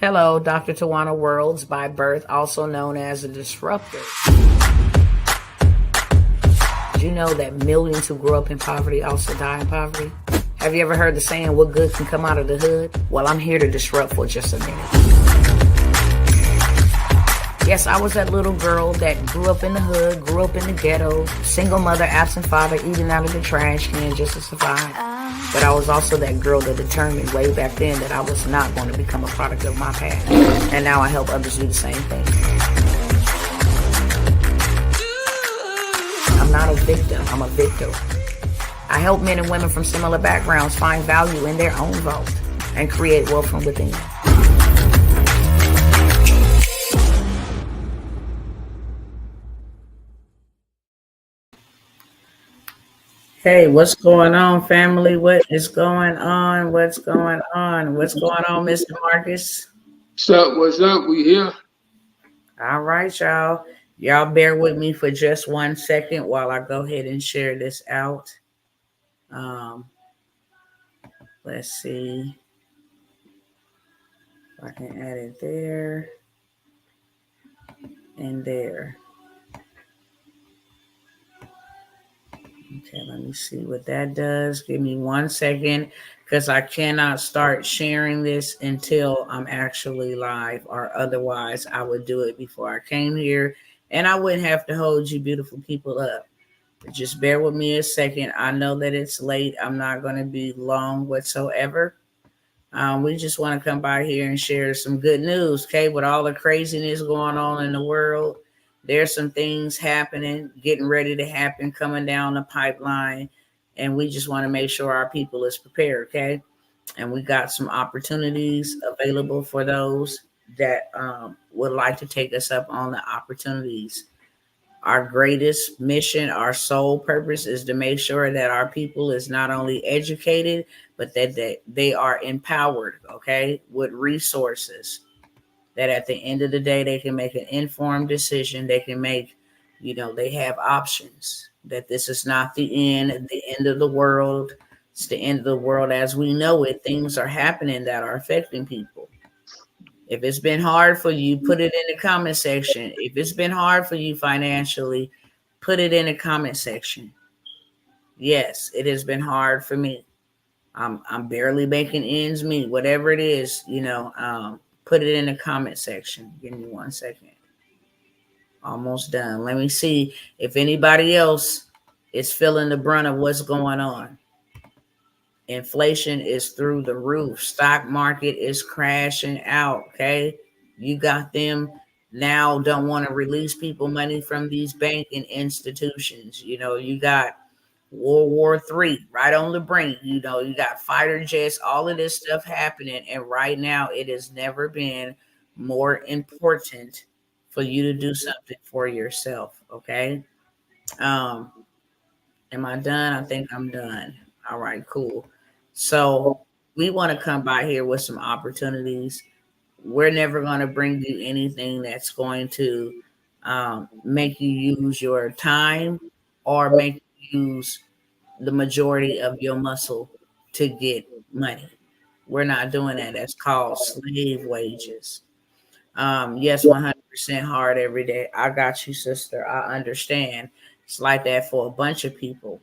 Hello, Dr. Tawana Worlds, by birth also known as a disruptor. Did you know that millions who grew up in poverty also die in poverty? Have you ever heard the saying, what good can come out of the hood? Well, I'm here to disrupt for just a minute. Yes, I was that little girl that grew up in the hood, grew up in the ghetto, single mother, absent father, eating out of the trash can just to survive. But I was also that girl that determined way back then that I was not going to become a product of my past. And now I help others do the same thing. I'm not a victim, I'm a victor. I help men and women from similar backgrounds find value in their own vault and create wealth from within. Hey, what's going on, family? What is going on? What's going on? What's going on, Mr. Marcus? What's up? What's up? We here? All right, y'all. Y'all bear with me for just 1 second while I go ahead and share this out. Let's see if I can add it there and there. Okay, let me see what that does. Give me 1 second because I cannot start sharing this until I'm actually live, or otherwise I would do it before I came here and I wouldn't have to hold you beautiful people up. But just bear with me a second. I know that it's late. I'm not going to be long whatsoever. We just want to come by here and share some good news, okay? With all the craziness going on in the world, there's some things happening, getting ready to happen, coming down the pipeline, and we just want to make sure our people is prepared, okay? And we got some opportunities available for those that would like to take us up on the opportunities. Our greatest mission, our sole purpose is to make sure that our people is not only educated, but that they are empowered, okay, with resources. That at the end of the day, they can make an informed decision. They can make, they have options. That this is not the end of the world. It's the end of the world as we know it. Things are happening that are affecting people. If it's been hard for you, put it in the comment section. If it's been hard for you financially, put it in the comment section. Yes, it has been hard for me. I'm barely making ends meet. Whatever it is, put it in the comment section. Give me 1 second. Almost done. Let me see if anybody else is feeling the brunt of what's going on. Inflation is through the roof. Stock market is crashing out, okay? You got them now don't want to release people money from these banking institutions. You got World War III right on the brink. You got fighter jets, all of this stuff happening. And right now it has never been more important for you to do something for yourself, okay? Am I done? I think I'm done. All right, cool. So we want to come by here with some opportunities. We're never going to bring you anything that's going to make you use your time or make you use the majority of your muscle to get money. We're not doing that. That's called slave wages. Yes, 100% hard every day. I got you, sister. I understand. It's like that for a bunch of people.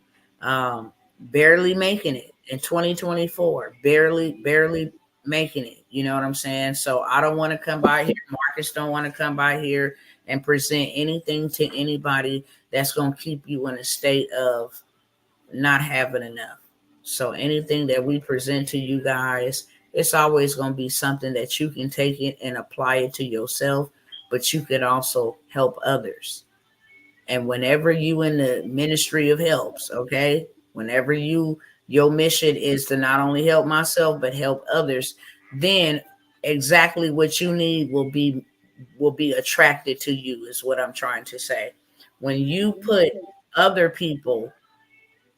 Barely making it in 2024, barely making it. You know what I'm saying? So I don't want to come by here. Marcus don't want to come by here and present anything to anybody that's going to keep you in a state of not having enough. So anything that we present to you guys, it's always going to be something that you can take it and apply it to yourself, but you can also help others. And whenever you in the ministry of helps, okay, whenever your mission is to not only help myself, but help others, then exactly what you need will be attracted to you is what I'm trying to say. When you put other people,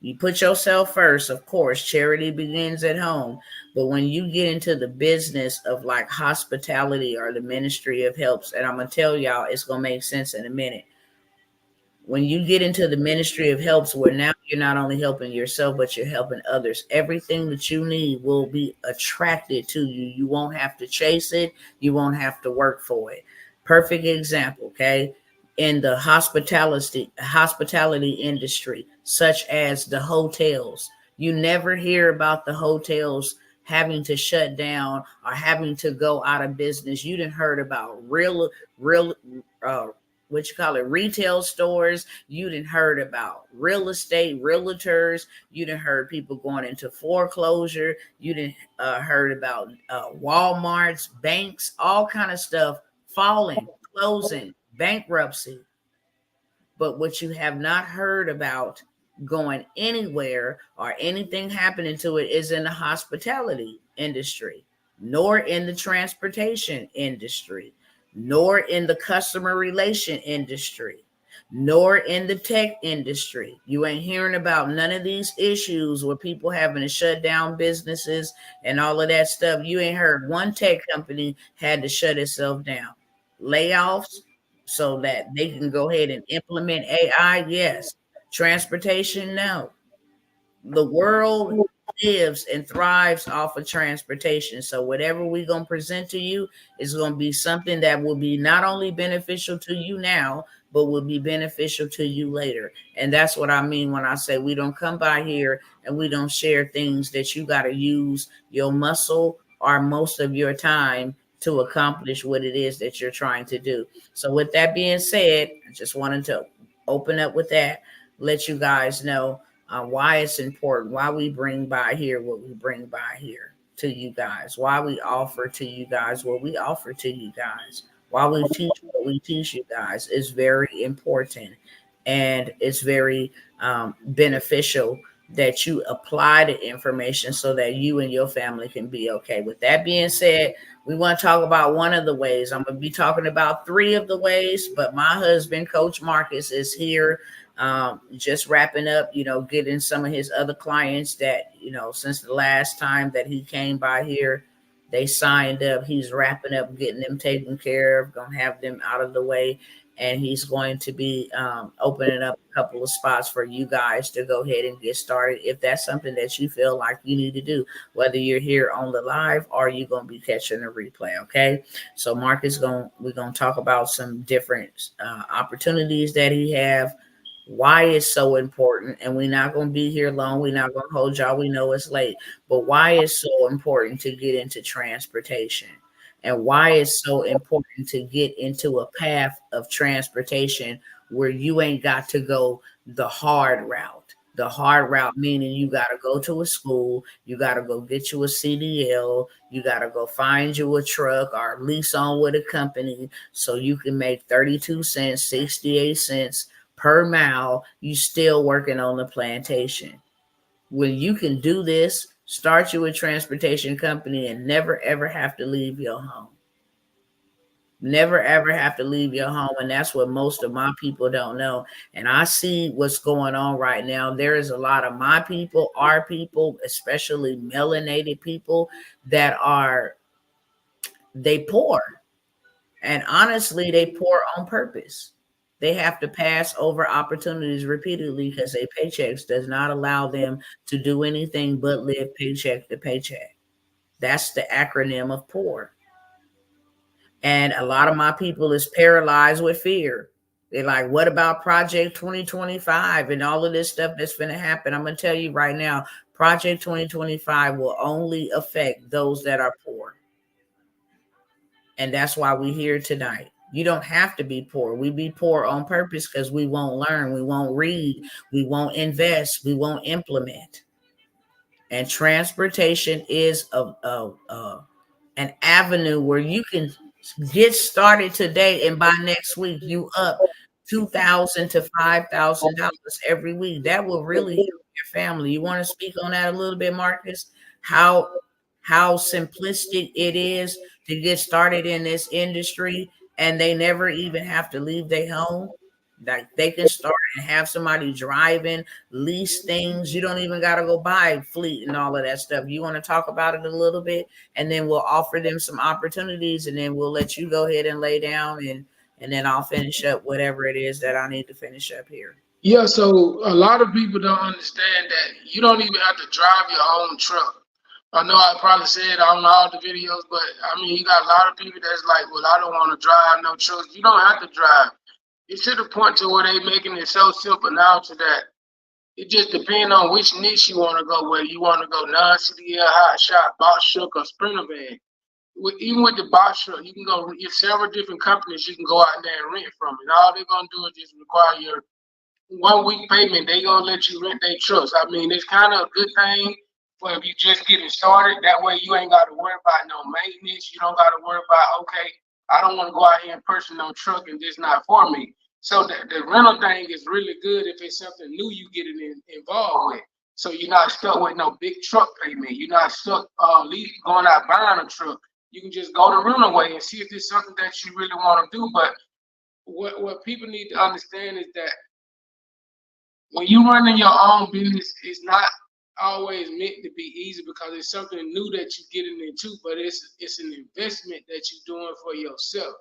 you put yourself first, of course, charity begins at home. But when you get into the business of like hospitality or the ministry of helps, and I'm going to tell y'all, it's going to make sense in a minute. when you get into the ministry of helps, where now you're not only helping yourself, but you're helping others, everything that you need will be attracted to you. You won't have to chase it. You won't have to work for it. Perfect example. Okay. In the hospitality industry, such as the hotels, you never hear about the hotels having to shut down or having to go out of business. You didn't heard about real uh, what you call it, retail stores. You didn't heard about real estate, realtors. You didn't heard people going into foreclosure. You didn't heard about Walmart's, banks, all kind of stuff falling, closing, bankruptcy. But what you have not heard about going anywhere or anything happening to it is in the hospitality industry, nor in the transportation industry, nor in the customer relation industry, nor in the tech industry. You ain't hearing about none of these issues where people having to shut down businesses and all of that stuff. You ain't heard one tech company had to shut itself down. Layoffs, so that they can go ahead and implement AI? Yes. Transportation? No. The world lives and thrives off of transportation. So whatever we're going to present to you is going to be something that will be not only beneficial to you now, but will be beneficial to you later. And that's what I mean when I say we don't come by here and we don't share things that you got to use your muscle or most of your time to accomplish what it is that you're trying to do. So with that being said, I just wanted to open up with that, let you guys know why it's important, why we bring by here what we bring by here to you guys, why we offer to you guys what we offer to you guys, why we teach what we teach you guys is very important. And it's very beneficial that you apply the information so that you and your family can be okay. With that being said, we want to talk about one of the ways. I'm going to be talking about three of the ways, but my husband, Coach Marcus, is here just wrapping up, getting some of his other clients that, since the last time that he came by here, they signed up. He's wrapping up, getting them taken care of, going to have them out of the way. And he's going to be opening up a couple of spots for you guys to go ahead and get started if that's something that you feel like you need to do, whether you're here on the live or you're going to be catching a replay. Okay. So we're going to talk about some different opportunities that he have, why it's so important. And we're not going to be here long. We're not going to hold y'all. We know it's late, but why it's so important to get into transportation and why it's so important to get into a path of transportation where you ain't got to go the hard route. The hard route meaning you got to go to a school, you got to go get you a CDL, you got to go find you a truck or lease on with a company so you can make 32 cents, 68 cents per mile. You still working on the plantation. When you can do this, start you a transportation company and never ever have to leave your home. Never ever have to leave your home. And that's what most of my people don't know. And I see what's going on right now. There is a lot of my people, our people, especially melanated people that they poor. And honestly, they poor on purpose. They have to pass over opportunities repeatedly because their paychecks does not allow them to do anything but live paycheck to paycheck. That's the acronym of poor. And a lot of my people is paralyzed with fear. They're like, what about Project 2025 and all of this stuff that's going to happen? I'm going to tell you right now, Project 2025 will only affect those that are poor. And that's why we're here tonight. You don't have to be poor. We be poor on purpose because we won't learn, we won't read, we won't invest, we won't implement. And transportation is an avenue where you can get started today, and by next week you up $2,000 to $5,000 every week. That will really help your family. You want to speak on that a little bit, Marcus? How simplistic it is to get started in this industry, and they never even have to leave their home. Like they can start and have somebody driving, lease things. You don't even got to go buy fleet and all of that stuff. You want to talk about it a little bit, and then we'll offer them some opportunities, and then we'll let you go ahead and lay down and then I'll finish up whatever it is that I need to finish up here. Yeah, so a lot of people don't understand that you don't even have to drive your own truck. I know I probably said on all the videos, but I mean, you got a lot of people that's like, well, I don't want to drive no trucks. You don't have to drive. It's to the point to where they making it so simple now to that it just depends on which niche you want to go with. You want to go non-CDL, hot shot, box truck, or sprinter van. Even with the box truck, you can go. There's several different companies you can go out there and rent from, and all they're gonna do is just require your 1 week payment. They gonna let you rent their trucks. I mean, it's kind of a good thing for if you just getting started. That way, you ain't got to worry about no maintenance. You don't got to worry about, okay, I don't want to go out here and purchase no truck and this not for me. So the rental thing is really good if it's something new you getting involved with. So you're not stuck with no big truck payment. You're not stuck going out buying a truck. You can just go the rental way and see if it's something that you really want to do. But what people need to understand is that when you running your own business, it's not always meant to be easy because it's something new that you're getting into, but it's an investment that you're doing for yourself.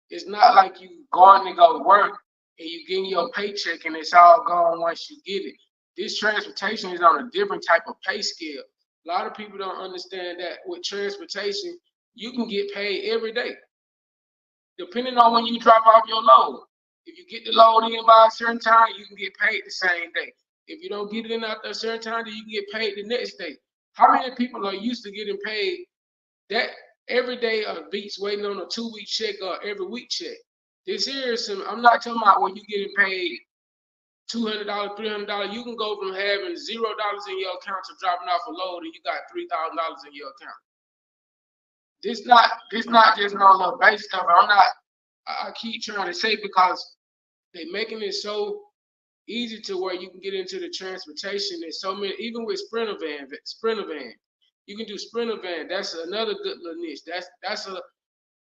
It's not like you going to go to work and you getting your paycheck and it's all gone once you get it. This transportation is on a different type of pay scale. A lot of people don't understand that with transportation, you can get paid every day, depending on when you drop off your load. If you get the load in by a certain time, you can get paid the same day. If you don't get it in after a certain time, then you can get paid the next day. How many people are used to getting paid that every day of beats waiting on a 2-week check or every week check? This here is some, I'm not talking about when you getting paid $200, $300. You can go from having $0 in your account to dropping off a load and you got $3,000 in your account. This not just no little base stuff. I keep trying to say because they're making it so easy to where you can get into the transportation. There's so many, even with sprinter van, you can do sprinter van. That's another good little niche. That's a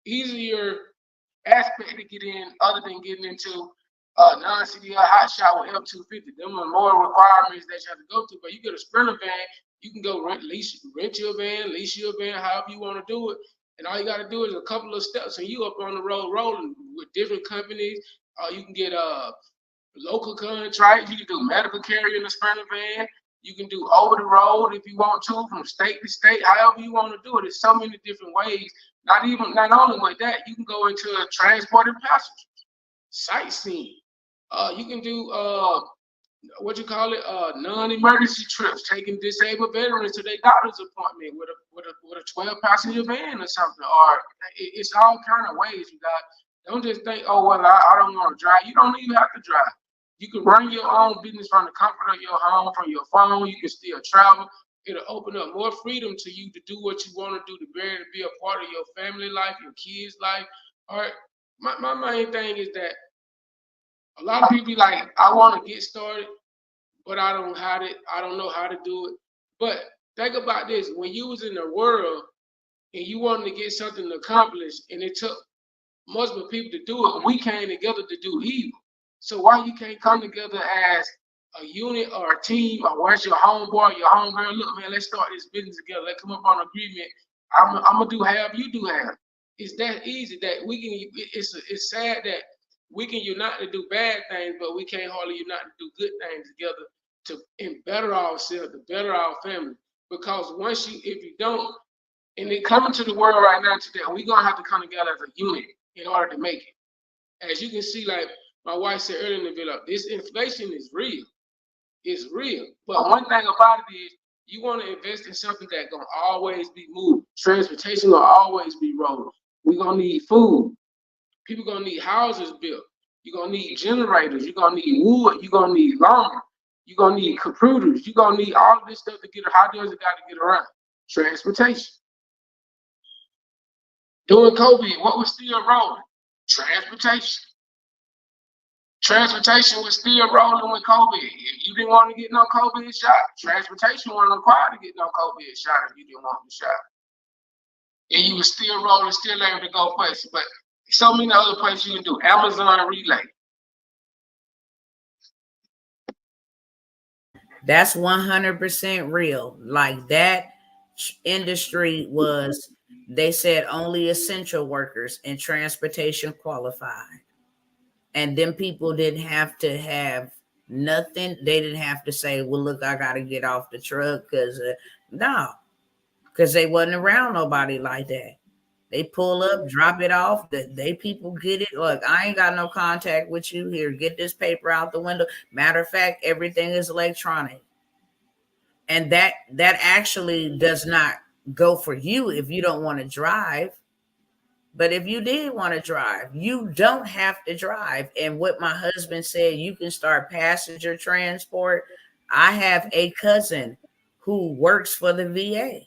easier aspect to get in other than getting into non-CDL hot shot with F250. Them are more requirements that you have to go through. But you get a sprinter van, you can go rent your van, lease your van, however you want to do it. And all you got to do is a couple of steps and you up on the road rolling with different companies. You can get local contracts. You can do medical carrier in the sprinter van. You can do over the road if you want to, from state to state, however you want to do it. There's so many different ways. Not only with that, you can go into transporting passengers, sightseeing. You can do non-emergency trips, taking disabled veterans to their doctor's appointment with a 12-passenger van or something. Or it's all kind of ways you got. Don't just think, oh well, I don't want to drive. You don't even have to drive. You can run your own business from the comfort of your home, from your phone. You can still travel. It'll open up more freedom to you to do what you want to do, to be a part of your family life, your kids' life. All right. My main thing is that a lot of people be like, I want to get started, but I don't know how to do it. But think about this: when you was in the world and you wanted to get something accomplished, and it took multiple people to do it, we came together to do evil. So why you can't come together as a unit or a team, or where's your homeboy, your homegirl? Look, man, let's start this business together. Let's come up on an agreement. I'm gonna do half, you do half. It's that easy that we can. It's sad that we can unite to do bad things, but we can't hardly unite to do good things together and better ourselves, to better our family. Because if you don't, and it coming to the world right now today, we're gonna have to come together as a unit in order to make it. As you can see, like my wife said earlier in the video, this inflation is real. It's real. But one thing about it is you want to invest in something that's gonna always be moving. Transportation gonna always be rolling. We're gonna need food. People gonna need houses built. You're gonna need generators. You're gonna need wood. You're gonna need lumber. You're gonna need computers. You're gonna need all of this stuff to get. How does it got to get around? Transportation. During COVID, what was still rolling? Transportation. Transportation was still rolling with COVID. If you didn't want to get no COVID shot, transportation wasn't required to get no COVID shot if you didn't want the shot. And you were still rolling, still able to go places. But so many other places you can do. Amazon Relay. That's 100% real. Like that industry was, they said only essential workers in transportation qualified. And then people didn't have to have nothing. They didn't have to say, well, look, I got to get off the truck because no, because they wasn't around nobody like that. They pull up, drop it off. They people get it. Look, I ain't got no contact with you here. Get this paper out the window. Matter of fact, everything is electronic. And that actually does not go for you if you don't want to drive. But if you did want to drive, you don't have to drive. And what my husband said, you can start passenger transport. I have a cousin who works for the VA.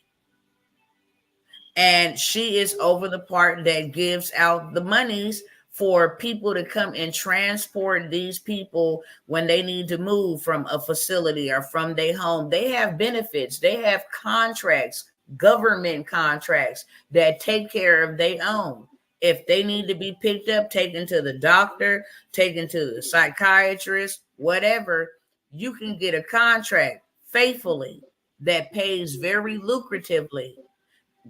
And she is over the part that gives out the monies for people to come and transport these people when they need to move from a facility or from their home. They have benefits, they have contracts, government contracts that take care of their own. If they need to be picked up, taken to the doctor, taken to the psychiatrist, whatever, you can get a contract faithfully that pays very lucratively.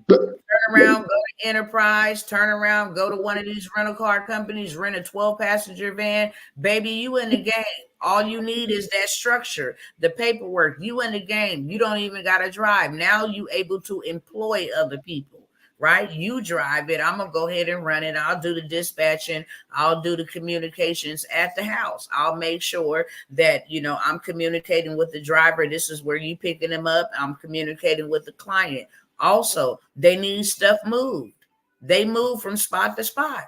Turn around, go to Enterprise, turn around, go to one of these rental car companies, rent a 12-passenger van. Baby, you in the game. All you need is that structure, the paperwork. You in the game. You don't even got to drive. Now you able to employ other people, right? You drive it. I'm going to go ahead and run it. I'll do the dispatching. I'll do the communications at the house. I'll make sure that, I'm communicating with the driver. This is where you picking them up. I'm communicating with the client. Also, they need stuff moved. They move from spot to spot.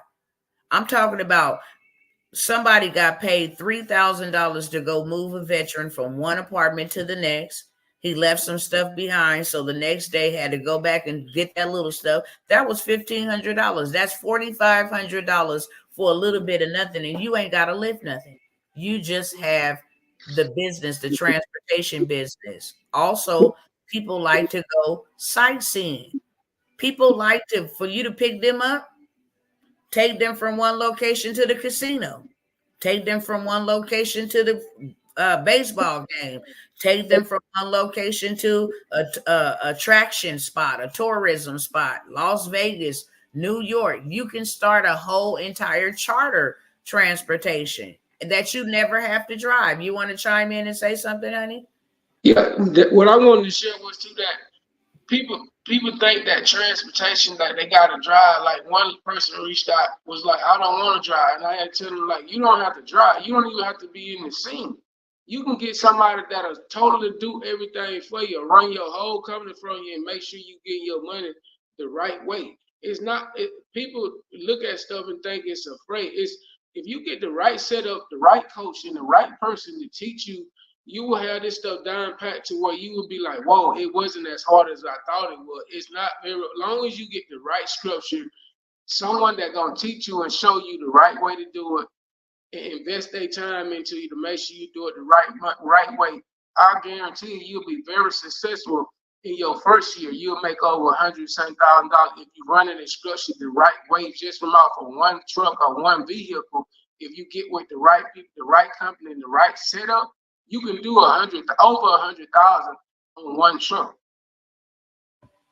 I'm talking about somebody got paid $3,000 to go move a veteran from one apartment to the next. He left some stuff behind, so the next day had to go back and get that little stuff. That was $1,500. That's $4,500 for a little bit of nothing, and you ain't got to lift nothing. You just have the business, the transportation business. Also, people like to go sightseeing. People like for you to pick them up, take them from one location to the casino, take them from one location to the baseball game, take them from one location to a attraction spot, a tourism spot, Las Vegas, New York. You can start a whole entire charter transportation that you never have to drive. You want to chime in and say something, honey? Yeah, what I wanted to share was too that people think that transportation, like they gotta drive. Like one person reached out, was like, I don't want to drive, and I had to tell them, like, you don't have to drive. You don't even have to be in the scene. You can get somebody that'll totally do everything for you, run your whole company from you, and make sure you get your money the right way. It's not. People look at stuff and think it's afraid. It's if you get the right setup, the right coach, and the right person to teach you, you will have this stuff down pat to where you will be like, whoa, it wasn't as hard as I thought it was. It's not very, long as you get the right structure, someone that's going to teach you and show you the right way to do it and invest their time into you to make sure you do it the right way. I guarantee you'll be very successful in your first year. You'll make over $100,000 if you run it and structure the right way, just from off of one truck or one vehicle. If you get with the right people, the right company, and the right setup, you can do over 100,000 on one truck.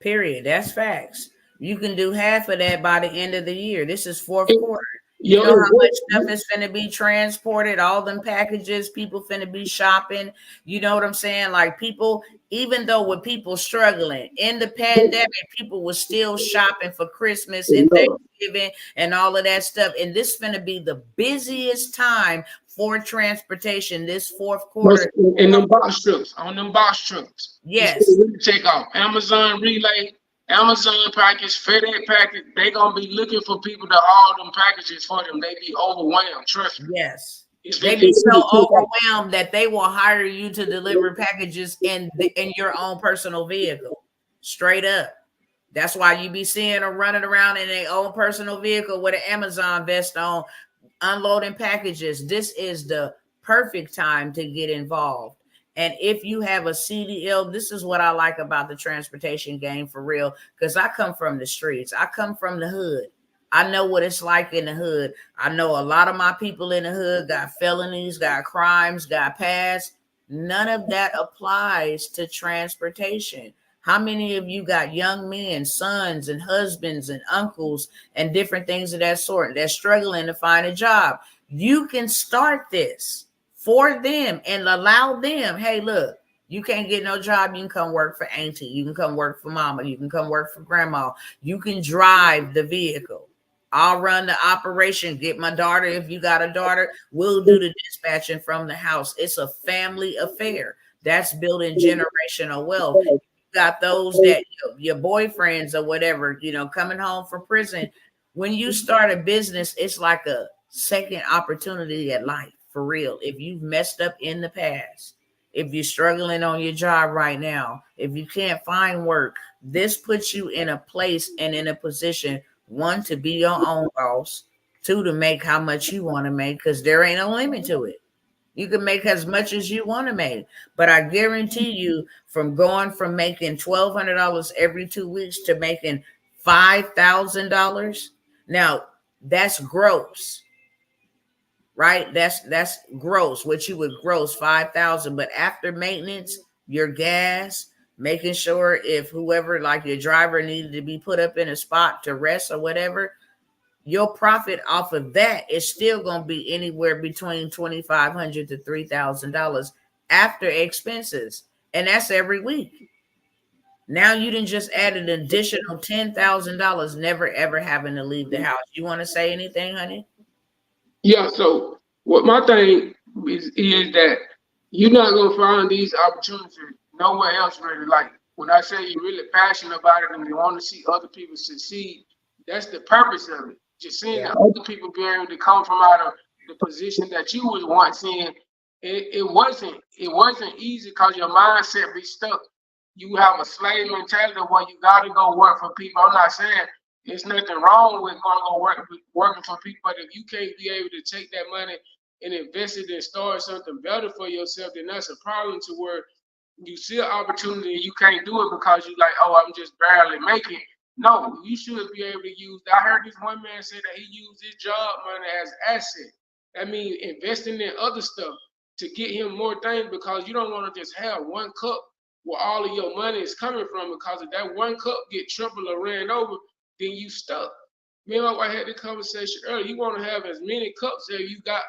Period. That's facts. You can do half of that by the end of the year. This is fourth quarter. You know how much stuff is going to be transported, all them packages, people finna be shopping. You know what I'm saying? Like people, even though with people struggling in the pandemic, people were still shopping for Christmas and Thanksgiving and all of that stuff. And this is finna be the busiest time for transportation this fourth quarter. In them box trucks, on them box trucks. Yes. Take off. Amazon Relay, Amazon package, FedEx package, they gonna be looking for people to haul them packages for them. They be overwhelmed. Trust me. Yes. They be so overwhelmed that they will hire you to deliver packages in your own personal vehicle. Straight up. That's why you be seeing them running around in their own personal vehicle with an Amazon vest on, unloading packages. This is the perfect time to get involved. And if you have a CDL, this is what I like about the transportation game for real, because I come from the streets. I come from the hood. I know what it's like in the hood. I know a lot of my people in the hood got felonies, got crimes, got past. None of that applies to transportation. How many of you got young men, sons and husbands and uncles and different things of that sort that's struggling to find a job? You can start this for them and allow them, hey, look, you can't get no job, you can come work for auntie, you can come work for mama, you can come work for grandma, you can drive the vehicle. I'll run the operation, get my daughter. If you got a daughter, we'll do the dispatching from the house. It's a family affair. That's building generational wealth. You got those that your boyfriends or whatever, coming home from prison. When you start a business, it's like a second opportunity at life, for real. If you've messed up in the past, if you're struggling on your job right now, if you can't find work, this puts you in a place and in a position, one, to be your own boss, two, to make how much you want to make, because there ain't no limit to it. You can make as much as you want to make. But I guarantee you, from going from making $1,200 every 2 weeks to making $5,000, now that's gross, right? That's gross. What you would gross 5,000, but after maintenance, your gas, making sure if whoever, like your driver, needed to be put up in a spot to rest or whatever, your profit off of that is still going to be anywhere between $2,500 to $3,000 after expenses, and that's every week. Now you didn't just add an additional $10,000, never ever having to leave the house. You want to say anything, honey? Yeah, so what my thing is that you're not gonna find these opportunities nowhere else really. Like when I say you're really passionate about it and you want to see other people succeed, that's the purpose of it. Just seeing Yeah. that other people be able to come from out of the position that you was once in. It wasn't easy because your mindset be stuck. You have a slave mentality where you gotta go work for people. I'm not saying there's nothing wrong with going to go working for people, but if you can't be able to take that money and invest it and start something better for yourself, then that's a problem to where you see an opportunity and you can't do it because you like, oh, I'm just barely making. No, you should be able to use. I heard this one man say that he used his job money as asset. That means investing in other stuff to get him more things because you don't want to just have one cup where all of your money is coming from because if that one cup get tripled or ran over, then you stuck. Me and my wife had this conversation earlier. You want to have as many cups as you got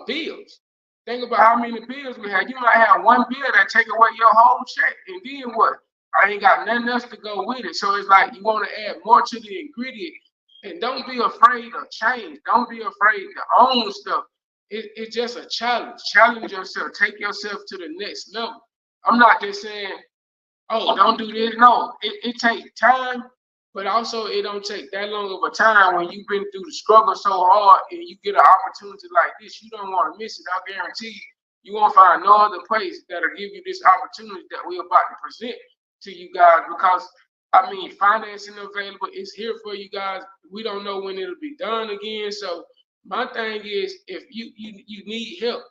bills. Think about how many bills we have. You might have one bill that take away your whole check, and then what? I ain't got nothing else to go with it. So it's like you want to add more to the ingredient, and don't be afraid of change. Don't be afraid to own stuff. It's just a challenge. Challenge yourself. Take yourself to the next level. I'm not just saying, oh, don't do this. No, it takes time, but also it don't take that long of a time when you've been through the struggle so hard and you get an opportunity like this. You don't want to miss it. I guarantee you won't find no other place that'll give you this opportunity that we're about to present to you guys because I mean financing available is here for you guys. We don't know when it'll be done again. So my thing is if you need help,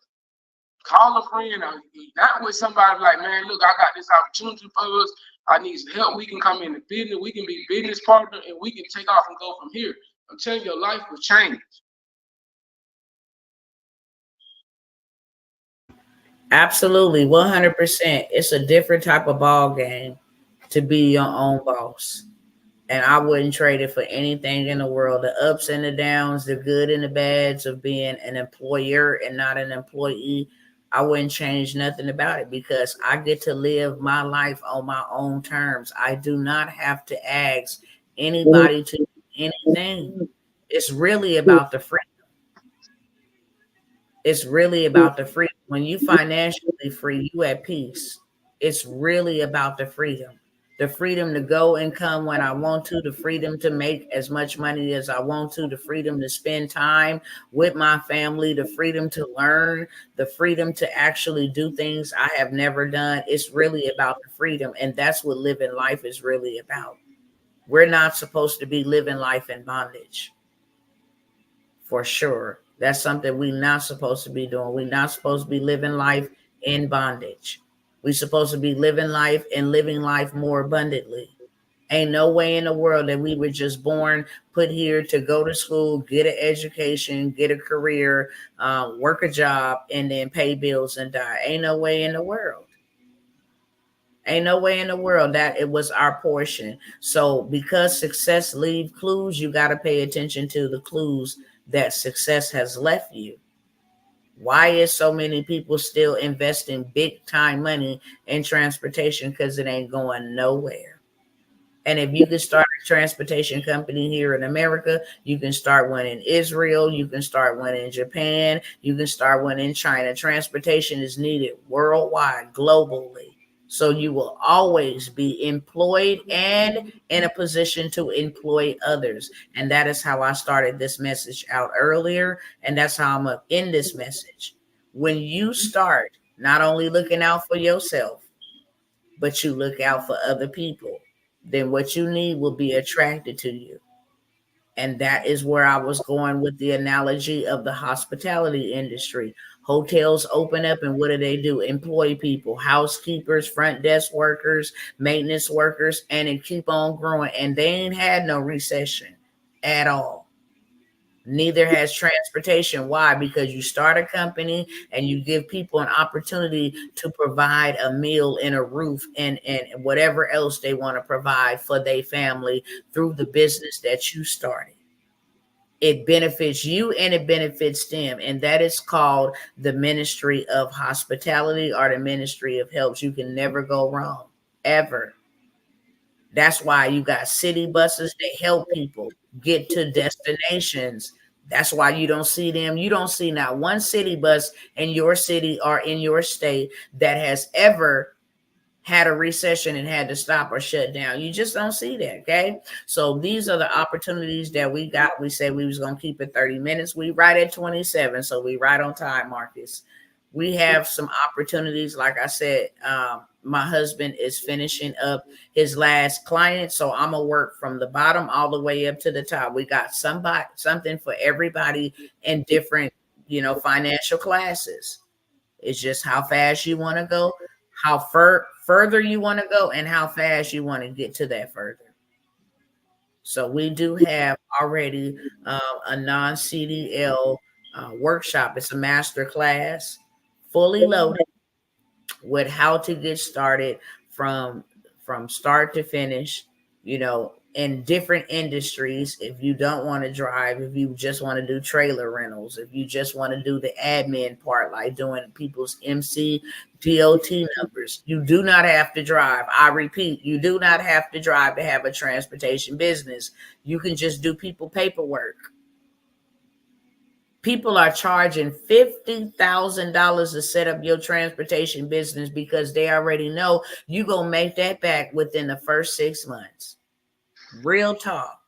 call a friend or not with somebody like, man, look, I got this opportunity for us. I need some help. We can come into business. We can be business partner, and we can take off and go from here. I'm telling you, your life will change. Absolutely, 100%. It's a different type of ball game to be your own boss. And I wouldn't trade it for anything in the world. The ups and the downs, the good and the bads of being an employer and not an employee, I wouldn't change nothing about it because I get to live my life on my own terms. I do not have to ask anybody to do anything. It's really about the freedom. It's really about the freedom. When you financially free, you at peace. It's really about the freedom. The freedom to go and come when I want to, the freedom to make as much money as I want to, the freedom to spend time with my family, the freedom to learn, the freedom to actually do things I have never done. It's really about the freedom. And that's what living life is really about. We're not supposed to be living life in bondage, for sure. That's something we're not supposed to be doing. We're not supposed to be living life in bondage. We're supposed to be living life and living life more abundantly. Ain't no way in the world that we were just born, put here to go to school, get an education, get a career, work a job, and then pay bills and die. Ain't no way in the world. Ain't no way in the world that it was our portion. So because success leave clues, you got to pay attention to the clues that success has left you? Why is so many people still investing big time money in transportation? Because it ain't going nowhere. And if you can start a transportation company here in America, you can start one in Israel, you can start one in Japan, you can start one in China. Transportation is needed worldwide, globally. So you will always be employed and in a position to employ others. And that is how I started this message out earlier. And that's how I'm going to end this message. When you start not only looking out for yourself, but you look out for other people, then what you need will be attracted to you. And that is where I was going with the analogy of the hospitality industry. Hotels open up, and what do? Employ people, housekeepers, front desk workers, maintenance workers, and it keep on growing. And they ain't had no recession at all. Neither has transportation. Why? Because you start a company and you give people an opportunity to provide a meal and a roof and whatever else they want to provide for their family through the business that you started. It benefits you and it benefits them. And that is called the ministry of hospitality or the ministry of helps. You can never go wrong, ever. That's why you got city buses that help people get to destinations. That's why you don't see them. You don't see not one city bus in your city or in your state that has ever had a recession and had to stop or shut down. You just don't see that. Okay. So these are the opportunities that we got. We said we was going to keep it 30 minutes. We right at 27. So we right on time, Marcus. We have some opportunities. Like I said, my husband is finishing up his last client. So I'm going to work from the bottom all the way up to the top. We got something for everybody in different, financial classes. It's just how fast you want to go, how further you want to go, and how fast you want to get to that further. So we do have already a non-CDL workshop. It's a master class, fully loaded, with how to get started from start to finish, in different industries. If you don't want to drive, if you just want to do trailer rentals, if you just want to do the admin part, like doing people's MC DOT numbers, you do not have to drive. I repeat, you do not have to drive to have a transportation business. You can just do people paperwork. People are charging $50,000 to set up your transportation business because they already know you're going to make that back within the first 6 months. Real talk.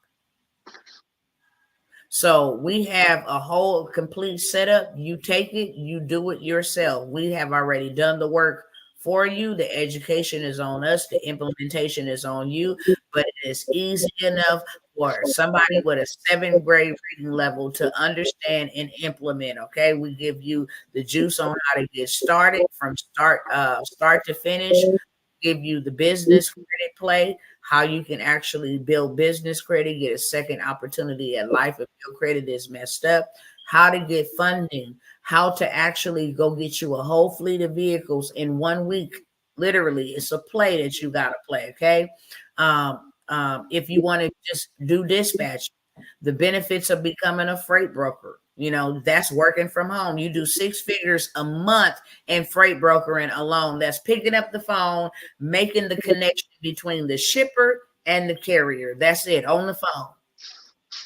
So we have a whole complete setup. You take it, you do it yourself. We have already done the work for you. The education is on us. The implementation is on you. But it is easy enough for somebody with a 7th grade reading level to understand and implement. Okay, we give you the juice on how to get started from start to finish. Give you the business credit play, how you can actually build business credit, get a second opportunity at life if your credit is messed up, how to get funding, how to actually go get you a whole fleet of vehicles in 1 week. Literally, it's a play that you got to play. Okay. If you want to just do dispatch, the benefits of becoming a freight broker, that's working from home. You do 6 figures a month in freight brokering alone. That's picking up the phone, making the connection between the shipper and the carrier. That's it, on the phone.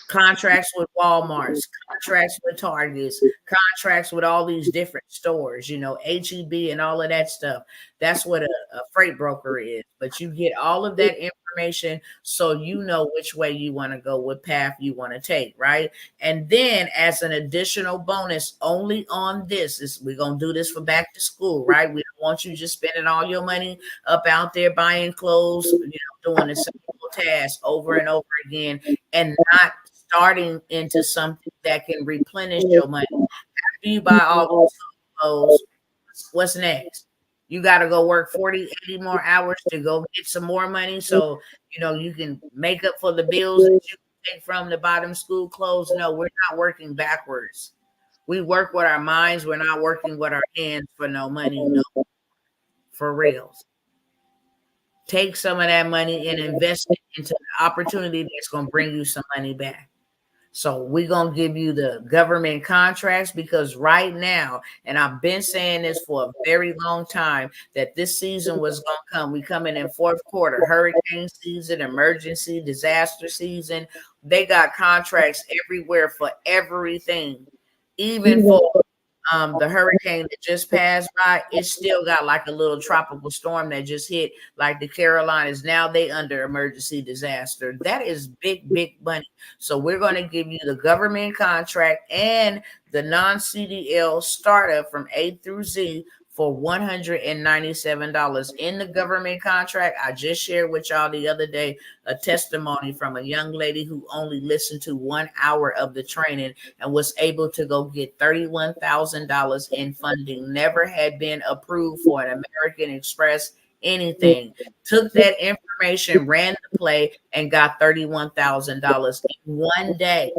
Contracts with Walmarts, contracts with Targets, contracts with all these different stores, HEB and all of that stuff. That's what a freight broker is. But you get all of that information so you know which way you want to go, what path you want to take, right? And then as an additional bonus, only on this, we're going to do this for back to school, right? We don't want you just spending all your money up out there buying clothes, doing the same task over and over again and not starting into something that can replenish your money. After you buy all those clothes, what's next? You got to go work 40, 80 more hours to go get some more money. So, you can make up for the bills that you take from the bottom school clothes. No, we're not working backwards. We work with our minds. We're not working with our hands for no money. No, for reals. Take some of that money and invest it into an opportunity that's going to bring you some money back. So we're going to give you the government contracts, because right now, and I've been saying this for a very long time, that this season was going to come. We coming in fourth quarter, hurricane season, emergency, disaster season. They got contracts everywhere for everything, even for the hurricane that just passed by. It still got like a little tropical storm that just hit like the Carolinas. Now they under emergency disaster. That is big money. So we're going to give you the government contract and the non-CDL startup from A through Z for $197 in the government contract. I just shared with y'all the other day a testimony from a young lady who only listened to 1 hour of the training and was able to go get $31,000 in funding. Never had been approved for an American Express anything. Took that information, ran the play, and got $31,000 in one day.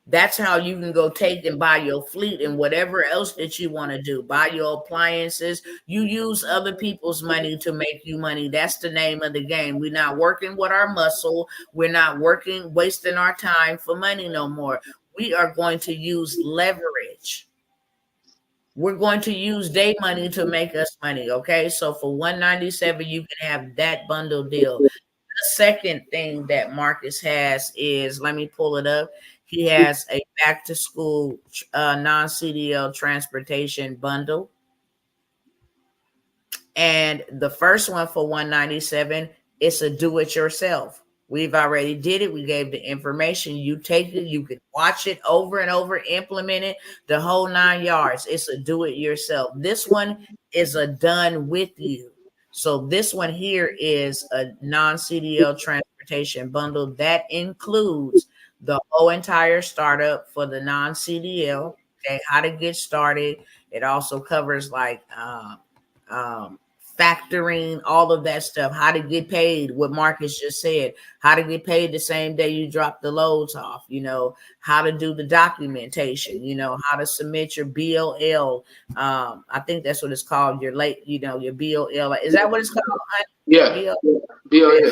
That's how you can go take and buy your fleet and whatever else that you want to do. Buy your appliances. You use other people's money to make you money. That's the name of the game. We're not working with our muscle. We're not working, wasting our time for money no more. We are going to use leverage. We're going to use day money to make us money. Okay. So for $197, you can have that bundle deal. The second thing that Marcus has is, let me pull it up. He has a back to school non-CDL transportation bundle. And the first one for $197, it's a do it yourself. We've already did it. We gave the information. You take it, you can watch it over and over, implement it, the whole 9 yards. It's a do it yourself. This one is a done with you. So this one here is a non-CDL transportation bundle that includes the whole entire startup for the non-CDL. Okay, how to get started. It also covers like factoring, all of that stuff, how to get paid, what Marcus just said, how to get paid the same day you drop the loads off, how to do the documentation, how to submit your BOL. I think that's what it's called, your your BOL. Is that what it's called? Yeah. BOL.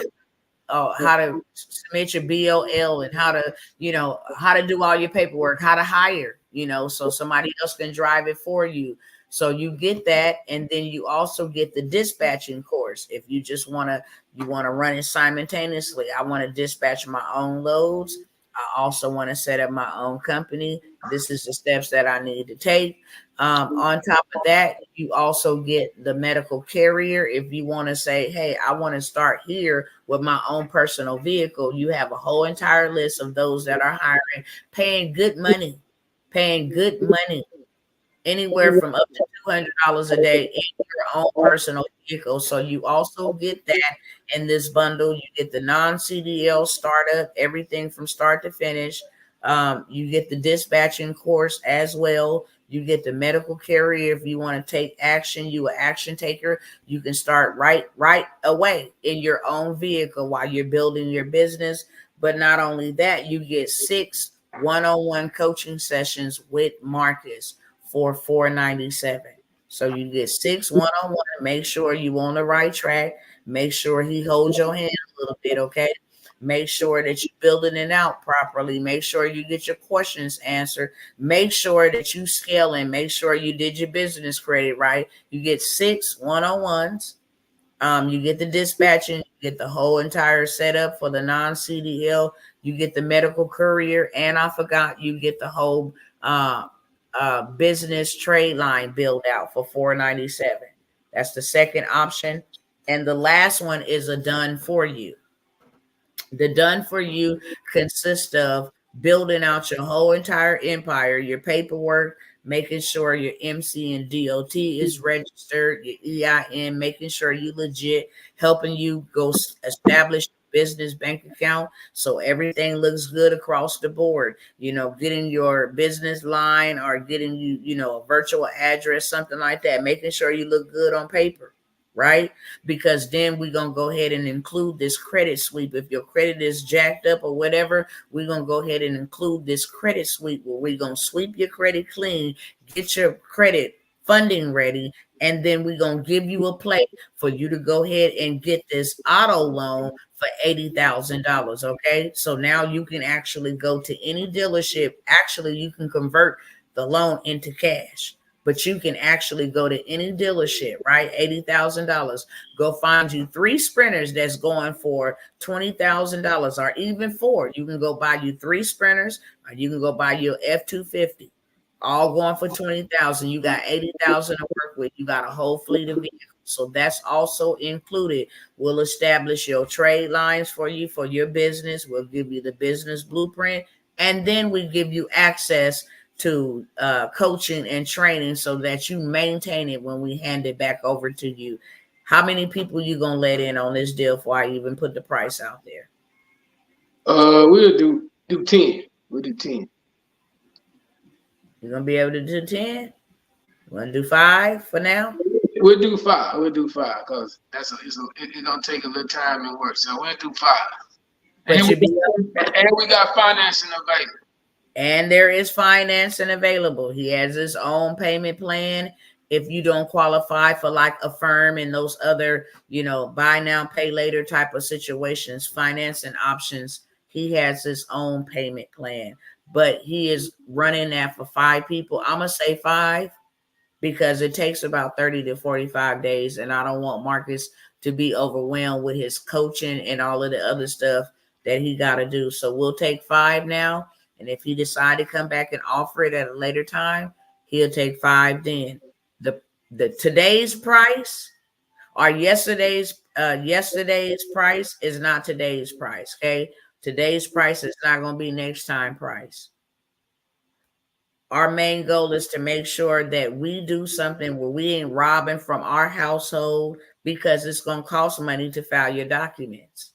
How to submit your BOL and how to do all your paperwork, how to hire, so somebody else can drive it for you. So you get that, and then you also get the dispatching course. If you just want to run it simultaneously. I want to dispatch my own loads. I also want to set up my own company. This is the steps that I need to take. On top of that, you also get the medical carrier. If you want to say, hey, I want to start here with my own personal vehicle, you have a whole entire list of those that are hiring, paying good money, anywhere from up to $200 a day in your own personal vehicle. So you also get that in this bundle. You get the non-CDL startup, everything from start to finish. You get the dispatching course as well. You get the medical carrier. If you want to take action, you an action taker, you can start right away in your own vehicle while you're building your business. But not only that, you get 6 one-on-one coaching sessions with Marcus for $497. So you get 6 one-on-one. Make sure you on the right track. Make sure he holds your hand a little bit, okay? Make sure that you're building it out properly. Make sure you get your questions answered. Make sure that you scaling. Make sure you did your business credit right. You get 6 one-on-ones. You get the dispatching, you get the whole entire setup for the non-CDL, you get the medical courier, and I forgot, you get the whole business trade line build out for $497. That's the second option. And the last one is a done for you. The done for you consists of building out your whole entire empire, your paperwork, making sure your MC and DOT is registered, your EIN, making sure you legit, helping you go establish business bank account so everything looks good across the board, getting your business line or getting you, a virtual address, something like that, making sure you look good on paper. Right? Because then we're going to go ahead and include this credit sweep. If your credit is jacked up or whatever, we're going to go ahead and include this credit sweep where we're going to sweep your credit clean, get your credit funding ready, and then we're going to give you a plate for you to go ahead and get this auto loan for $80,000. Okay, so now you can actually go to any dealership. Actually, you can convert the loan into cash, but you can actually go to any dealership, right? $80,000. Go find you 3 sprinters that's going for $20,000, or even 4. You can go buy you 3 sprinters, or you can go buy your F-250, all going for 20,000. You got 80,000 to work with. You got a whole fleet of vehicles. So that's also included. We'll establish your trade lines for you for your business. We'll give you the business blueprint, and then we give you access to coaching and training so that you maintain it when we hand it back over to you. How many people you gonna let in on this deal before I even put the price out there? We'll do 10. We'll do 10. You're gonna be able to do 10? You wanna do 5 for now? We'll do 5. We'll do 5 because it's gonna take a little time and work. So we'll do 5. But and we got financing available. And there is financing available. He has his own payment plan. If you don't qualify for like Affirm and those other, buy now, pay later type of situations, financing options, he has his own payment plan. But he is running that for 5 people. I'm going to say 5 because it takes about 30 to 45 days. And I don't want Marcus to be overwhelmed with his coaching and all of the other stuff that he got to do. So we'll take 5 now. And if he decide to come back and offer it at a later time, he'll take 5 then. The today's price or yesterday's price is not today's price. Okay. Today's price is not going to be next time price. Our main goal is to make sure that we do something where we ain't robbing from our household, because it's going to cost money to file your documents.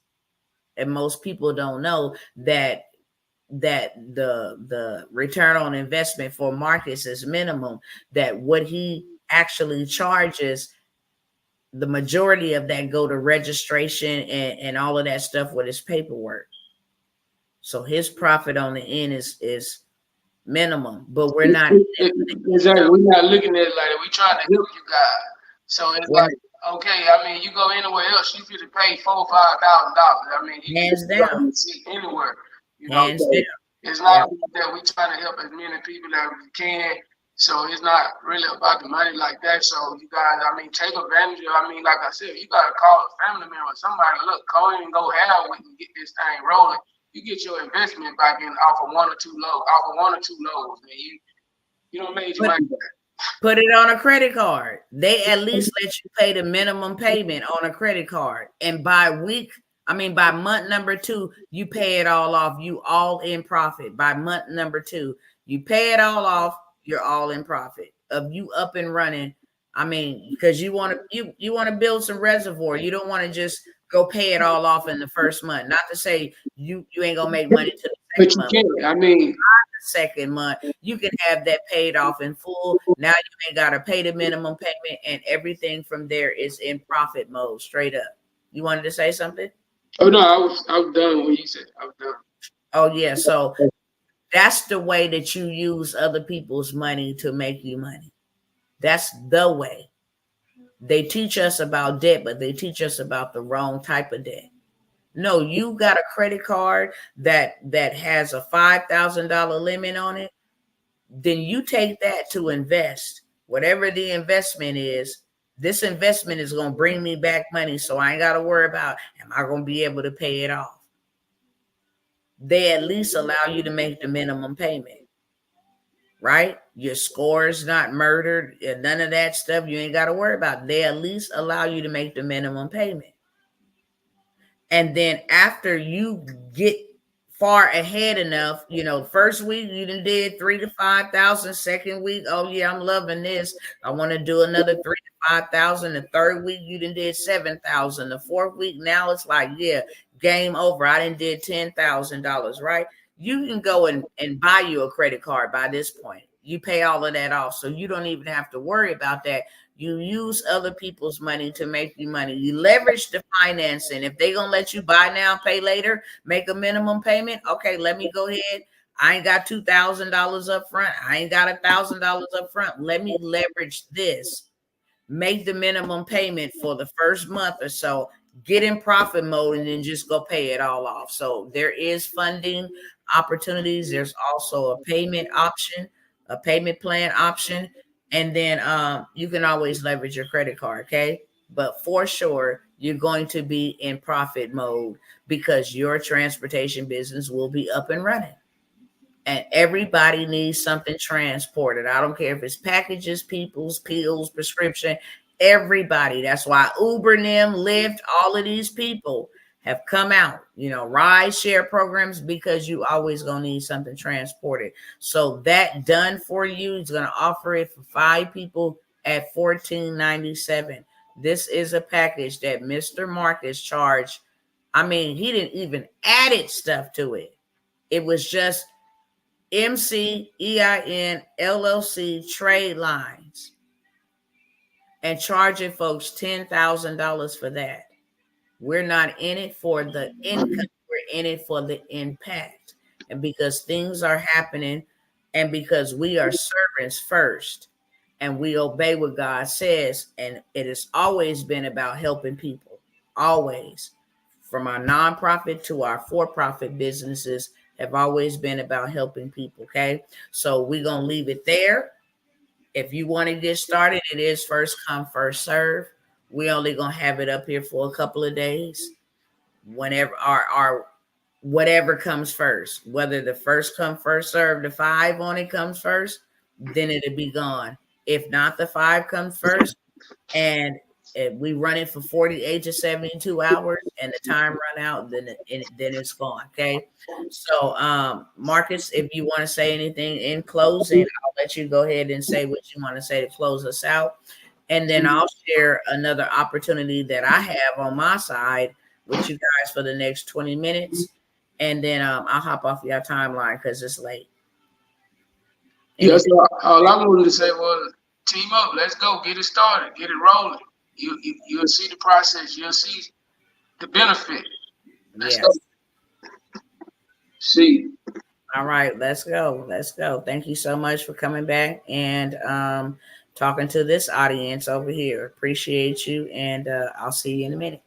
And most people don't know that the return on investment for Marcus is minimum, that what he actually charges, the majority of that go to registration and all of that stuff with his paperwork. So his profit on the end is minimum, but we're not exactly. We're not looking at it like we're trying to help you guys. So it's like, okay, I mean, you go anywhere else, you could pay $4,000 or $5,000. I mean, you hands down, see anywhere. Hands down. It's not that we trying to help as many people as we can. So it's not really about the money like that. So you guys, I mean, take advantage of. I mean, like I said, you gotta call a family member, somebody. Look, go in and go have with and get this thing rolling. You get your investment back in off of 1 or 2 loads, and you don't make your money back. Put it on a credit card. They at least let you pay the minimum payment on a credit card, and by month number 2, you pay it all off. You all in profit. By month number 2, you pay it all off. You're all in profit of you up and running. I mean, because you want to build some reservoir. You don't want to just go pay it all off in the first month. Not to say you ain't gonna make money to the second month. Can. I mean, the second month you can have that paid off in full. Now you ain't gotta pay the minimum payment, and everything from there is in profit mode, straight up. You wanted to say something? Oh no, I was done when you said I was done. Oh yeah, so that's the way that you use other people's money to make you money. That's the way. They teach us about debt, but they teach us about the wrong type of debt. No, you got a credit card that has a $5,000 limit on it. Then you take that to invest. Whatever the investment is, this investment is going to bring me back money, so I ain't got to worry about, am I going to be able to pay it off? They at least allow you to make the minimum payment, right? Your score is not murdered, and none of that stuff you ain't got to worry about. They at least allow you to make the minimum payment. And then after you get far ahead enough, first week you done did 3,000 to 5,000. Second week, oh yeah, I'm loving this. I want to do another 3,000 to 5,000. The third week you done did 7,000. The fourth week, now it's like, yeah, game over. I done did $10,000, right? You can go and buy you a credit card by this point. You pay all of that off, so you don't even have to worry about that. You use other people's money to make you money. You leverage the financing. If they're going to let you buy now, pay later, make a minimum payment, okay, let me go ahead. I ain't got $2,000 up front. I ain't got $1,000 up front. Let me leverage this. Make the minimum payment for the first month or so, get in profit mode, and then just go pay it all off. So there is funding opportunities. There's also a payment option, a payment plan option, and then you can always leverage your credit card, okay? But for sure, you're going to be in profit mode because your transportation business will be up and running. And everybody needs something transported. I don't care if it's packages, people's pills, prescription, everybody. That's why Uber, them, Lyft, all of these people have come out, ride share programs, because you always gonna need something transported. So that done for you is gonna offer it for 5 people at $14.97. This is a package that Mr. Marcus charged. I mean, he didn't even added stuff to it. It was just MCEIN LLC trade lines, and charging folks $10,000 for that. We're not in it for the income, we're in it for the impact. And because things are happening, and because we are servants first, and we obey what God says, and it has always been about helping people, always. From our nonprofit to our for-profit businesses have always been about helping people, okay? So we're going to leave it there. If you want to get started, it is first come, first serve. We only going to have it up here for a couple of days. Whenever our whatever comes first, whether the first come, first serve, the 5 on it comes first, then it'll be gone. If not, the 5 comes first, and if we run it for 48 to 72 hours and the time run out, then it's gone. Okay. So Marcus, if you want to say anything in closing, I'll let you go ahead and say what you want to say to close us out. And then I'll share another opportunity that I have on my side with you guys for the next 20 minutes. And then I'll hop off your timeline because it's late. Yes, all I wanted to say was team up. Let's go. Get it started. Get it rolling. You'll see the process. You'll see the benefit. Let's go. See. All right, let's go. Let's go. Thank you so much for coming back and talking to this audience over here. Appreciate you, and I'll see you in a minute.